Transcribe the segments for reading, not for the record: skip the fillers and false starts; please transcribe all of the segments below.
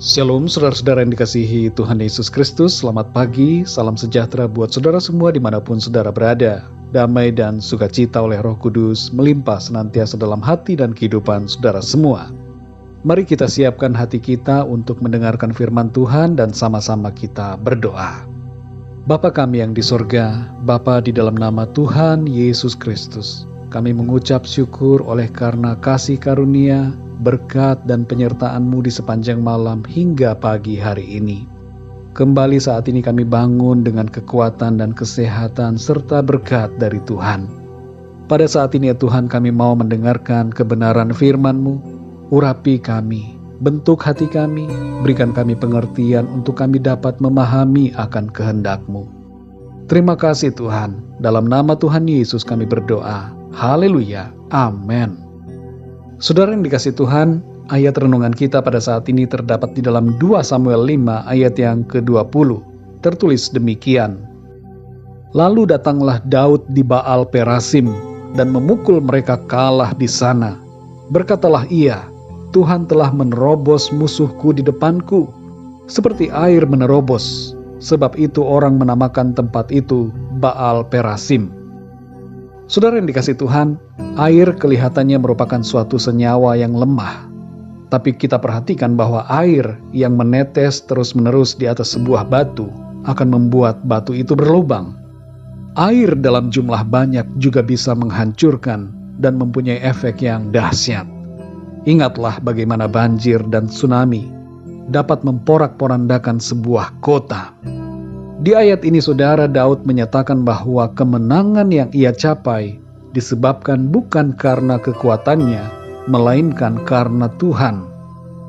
Shalom saudara-saudara yang dikasihi Tuhan Yesus Kristus. Selamat pagi, salam sejahtera buat saudara semua dimanapun saudara berada. Damai dan sukacita oleh Roh Kudus melimpah senantiasa dalam hati dan kehidupan saudara semua. Mari kita siapkan hati kita untuk mendengarkan firman Tuhan dan sama-sama kita berdoa. Bapa kami yang di sorga, Bapa di dalam nama Tuhan Yesus Kristus, kami mengucap syukur oleh karena kasih karunia, berkat dan penyertaan-Mu di sepanjang malam hingga pagi hari ini. Kembali saat ini kami bangun dengan kekuatan dan kesehatan serta berkat dari Tuhan. Pada saat ini ya Tuhan, kami mau mendengarkan kebenaran firman-Mu. Urapi kami, bentuk hati kami, berikan kami pengertian untuk kami dapat memahami akan kehendak-Mu. Terima kasih Tuhan, dalam nama Tuhan Yesus kami berdoa. Haleluya, amin. Saudara yang dikasihi Tuhan, ayat renungan kita pada saat ini terdapat di dalam 2 Samuel 5 ayat yang ke-20. Tertulis demikian. Lalu datanglah Daud di Baal Perasim dan memukul mereka kalah di sana. Berkatalah ia, Tuhan telah menerobos musuhku di depanku, seperti air menerobos. Sebab itu orang menamakan tempat itu Baal Perasim. Saudara yang dikasihi Tuhan, air kelihatannya merupakan suatu senyawa yang lemah. Tapi kita perhatikan bahwa air yang menetes terus-menerus di atas sebuah batu akan membuat batu itu berlubang. Air dalam jumlah banyak juga bisa menghancurkan dan mempunyai efek yang dahsyat. Ingatlah bagaimana banjir dan tsunami dapat memporak-porandakan sebuah kota. Di ayat ini saudara, Daud menyatakan bahwa kemenangan yang ia capai disebabkan bukan karena kekuatannya, melainkan karena Tuhan.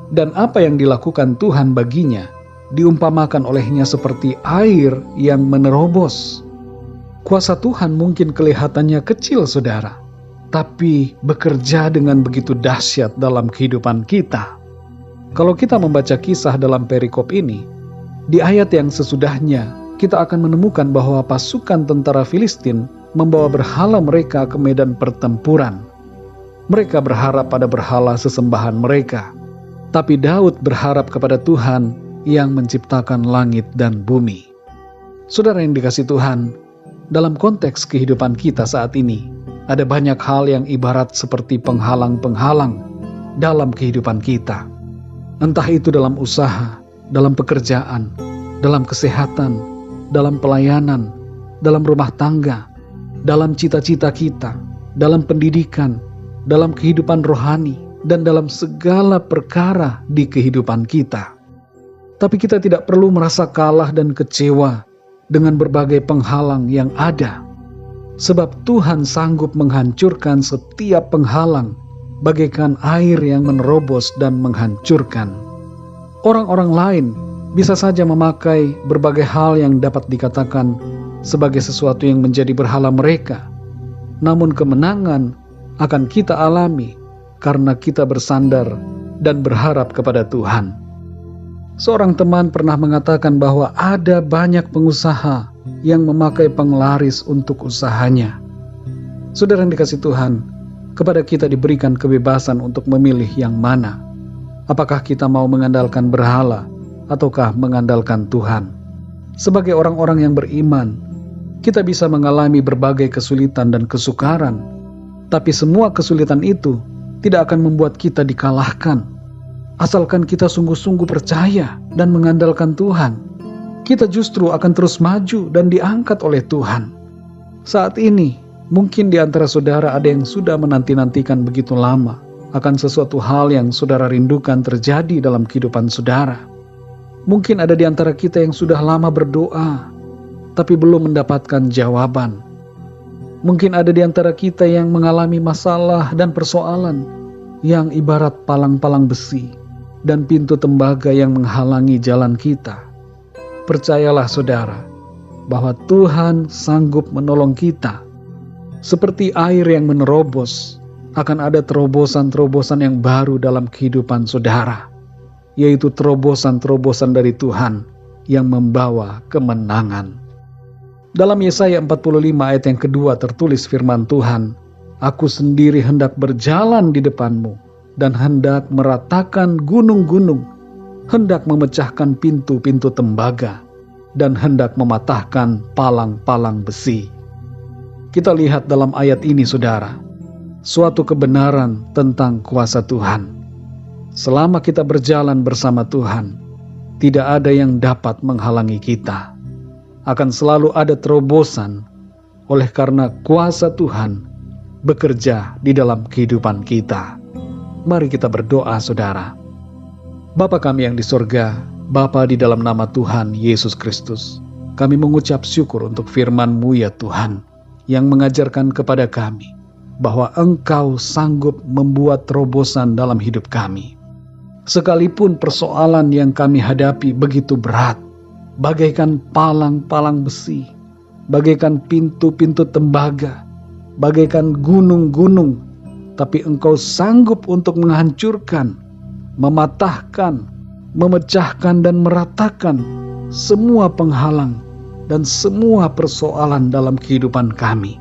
Dan apa yang dilakukan Tuhan baginya, diumpamakan olehnya seperti air yang menerobos. Kuasa Tuhan mungkin kelihatannya kecil saudara, tapi bekerja dengan begitu dahsyat dalam kehidupan kita. Kalau kita membaca kisah dalam perikop ini, di ayat yang sesudahnya, kita akan menemukan bahwa pasukan tentara Filistin membawa berhala mereka ke medan pertempuran. Mereka berharap pada berhala sesembahan mereka. Tapi Daud berharap kepada Tuhan yang menciptakan langit dan bumi. Saudara yang dikasihi Tuhan, dalam konteks kehidupan kita saat ini, ada banyak hal yang ibarat seperti penghalang-penghalang dalam kehidupan kita. Entah itu dalam usaha, dalam pekerjaan, dalam kesehatan, dalam pelayanan, dalam rumah tangga, dalam cita-cita kita, dalam pendidikan, dalam kehidupan rohani, dan dalam segala perkara di kehidupan kita. Tapi kita tidak perlu merasa kalah dan kecewa dengan berbagai penghalang yang ada. Sebab Tuhan sanggup menghancurkan setiap penghalang, bagaikan air yang menerobos dan menghancurkan. Orang-orang lain bisa saja memakai berbagai hal yang dapat dikatakan sebagai sesuatu yang menjadi berhala mereka. Namun kemenangan akan kita alami karena kita bersandar dan berharap kepada Tuhan. Seorang teman pernah mengatakan bahwa ada banyak pengusaha yang memakai penglaris untuk usahanya. Saudara yang dikasihi Tuhan, kepada kita diberikan kebebasan untuk memilih yang mana. Apakah kita mau mengandalkan berhala ataukah mengandalkan Tuhan? Sebagai orang-orang yang beriman, kita bisa mengalami berbagai kesulitan dan kesukaran, tapi semua kesulitan itu tidak akan membuat kita dikalahkan. Asalkan kita sungguh-sungguh percaya dan mengandalkan Tuhan, kita justru akan terus maju dan diangkat oleh Tuhan. Saat ini, mungkin di antara saudara ada yang sudah menanti-nantikan begitu lama akan sesuatu hal yang saudara rindukan terjadi dalam kehidupan saudara. Mungkin ada di antara kita yang sudah lama berdoa, tapi belum mendapatkan jawaban. Mungkin ada di antara kita yang mengalami masalah dan persoalan yang ibarat palang-palang besi dan pintu tembaga yang menghalangi jalan kita. Percayalah saudara, bahwa Tuhan sanggup menolong kita. Seperti air yang menerobos, akan ada terobosan-terobosan yang baru dalam kehidupan saudara, yaitu terobosan-terobosan dari Tuhan yang membawa kemenangan. Dalam Yesaya 45 ayat yang kedua tertulis firman Tuhan, Aku sendiri hendak berjalan di depanmu dan hendak meratakan gunung-gunung hendak memecahkan pintu-pintu tembaga, dan hendak mematahkan palang-palang besi. Kita lihat dalam ayat ini, saudara, suatu kebenaran tentang kuasa Tuhan. Selama kita berjalan bersama Tuhan, tidak ada yang dapat menghalangi kita. Akan selalu ada terobosan oleh karena kuasa Tuhan bekerja di dalam kehidupan kita. Mari kita berdoa, saudara. Bapa kami yang di sorga, Bapa, di dalam nama Tuhan Yesus Kristus, kami mengucap syukur untuk firman-Mu ya Tuhan, yang mengajarkan kepada kami bahwa Engkau sanggup membuat terobosan dalam hidup kami. Sekalipun persoalan yang kami hadapi begitu berat, bagaikan palang-palang besi, bagaikan pintu-pintu tembaga, bagaikan gunung-gunung, tapi Engkau sanggup untuk menghancurkan, mematahkan, memecahkan dan meratakan semua penghalang dan semua persoalan dalam kehidupan kami.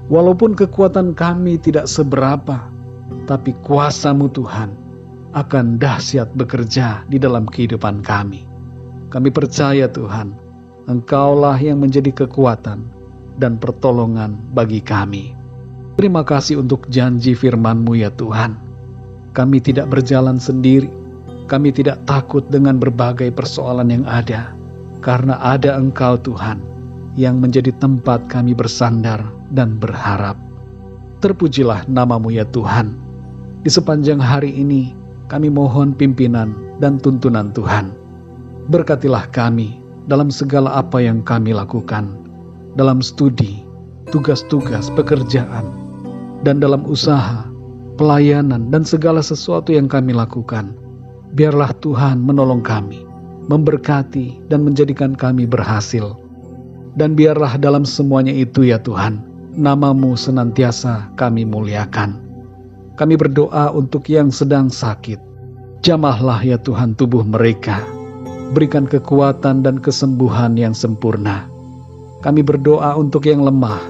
Walaupun kekuatan kami tidak seberapa, tapi kuasa-Mu Tuhan akan dahsyat bekerja di dalam kehidupan kami. Kami percaya Tuhan, Engkaulah yang menjadi kekuatan dan pertolongan bagi kami. Terima kasih untuk janji firman-Mu ya Tuhan. Kami tidak berjalan sendiri. Kami tidak takut dengan berbagai persoalan yang ada, karena ada Engkau Tuhan yang menjadi tempat kami bersandar dan berharap. Terpujilah nama-Mu ya Tuhan. Di sepanjang hari ini kami mohon pimpinan dan tuntunan Tuhan. Berkatilah kami dalam segala apa yang kami lakukan, dalam studi, tugas-tugas pekerjaan, dan dalam usaha, pelayanan, dan segala sesuatu yang kami lakukan. Biarlah Tuhan menolong kami, memberkati dan menjadikan kami berhasil. Dan biarlah dalam semuanya itu ya Tuhan, nama-Mu senantiasa kami muliakan. Kami berdoa untuk yang sedang sakit. Jamahlah ya Tuhan tubuh mereka. Berikan kekuatan dan kesembuhan yang sempurna. Kami berdoa untuk yang lemah.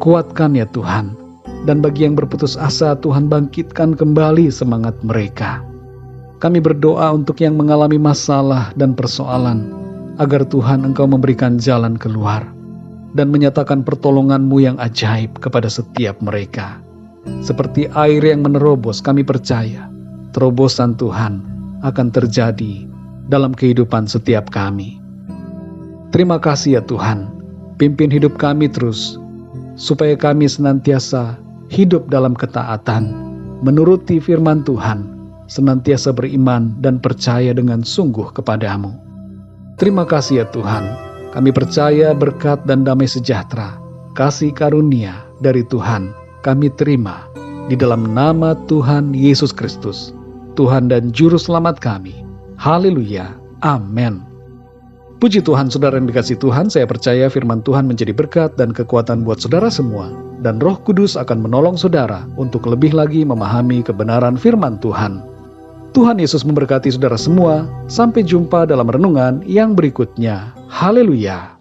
Kuatkan ya Tuhan. Dan bagi yang berputus asa, Tuhan bangkitkan kembali semangat mereka. Kami berdoa untuk yang mengalami masalah dan persoalan, agar Tuhan Engkau memberikan jalan keluar dan menyatakan pertolongan-Mu yang ajaib kepada setiap mereka. Seperti air yang menerobos, kami percaya terobosan Tuhan akan terjadi dalam kehidupan setiap kami. Terima kasih ya Tuhan, pimpin hidup kami terus, supaya kami senantiasa hidup dalam ketaatan, menuruti firman Tuhan, senantiasa beriman dan percaya dengan sungguh kepada-Mu. Terima kasih ya Tuhan, kami percaya berkat dan damai sejahtera, kasih karunia dari Tuhan, kami terima di dalam nama Tuhan Yesus Kristus, Tuhan dan Juru Selamat kami. Haleluya, amin. Puji Tuhan, saudara yang dikasihi Tuhan, saya percaya firman Tuhan menjadi berkat dan kekuatan buat saudara semua, dan Roh Kudus akan menolong saudara untuk lebih lagi memahami kebenaran firman Tuhan. Tuhan Yesus memberkati saudara semua. Sampai jumpa dalam renungan yang berikutnya. Haleluya.